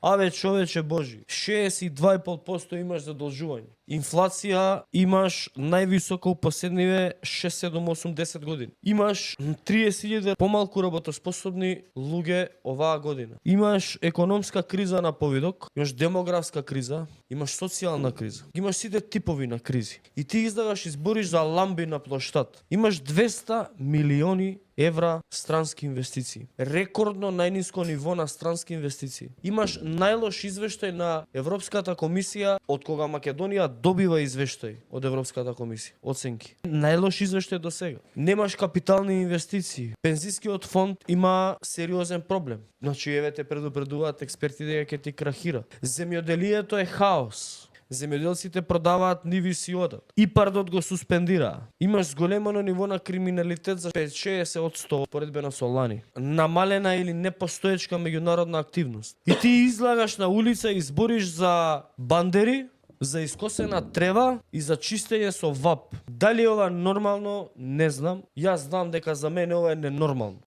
Аве човече Божи, 62,5% имаш задолжување. Инфлација имаш највисока у последниве 6, 7, 8, 10 години. Имаш 30.000 помалку работоспособни луѓе оваа година. Имаш економска криза на повидок, имаш демографска криза, имаш социјална криза. Имаш сите типови на кризи. И ти издаваш избориш за ламби на плоштад. Имаш 200 милиони евра странски инвестиции. Рекордно најниско ниво на странски инвестиции. Имаш најлош извештај на Европската комисија од кога Македонија добива извештај од Европската комисија. Оценки. Најлош извештај до сега. Немаш капитални инвестиции. Пензискиот фонд има сериозен проблем. Значи, еве те предупредуваат експерти дека ќе ти крахира. Земјоделието е хаос. Земјоделците продаваат ниви си одат. ИПАРДот го суспендира. Имаш зголемено ниво на криминалитет за 50% поредбено со лани. Намалена или непостоечка меѓународна активност. И ти излагаш на улица и збориш за бандери, за искосена трева и за чистење со ВАП. Дали ова нормално, не знам. Јас знам дека за мене ова е ненормално.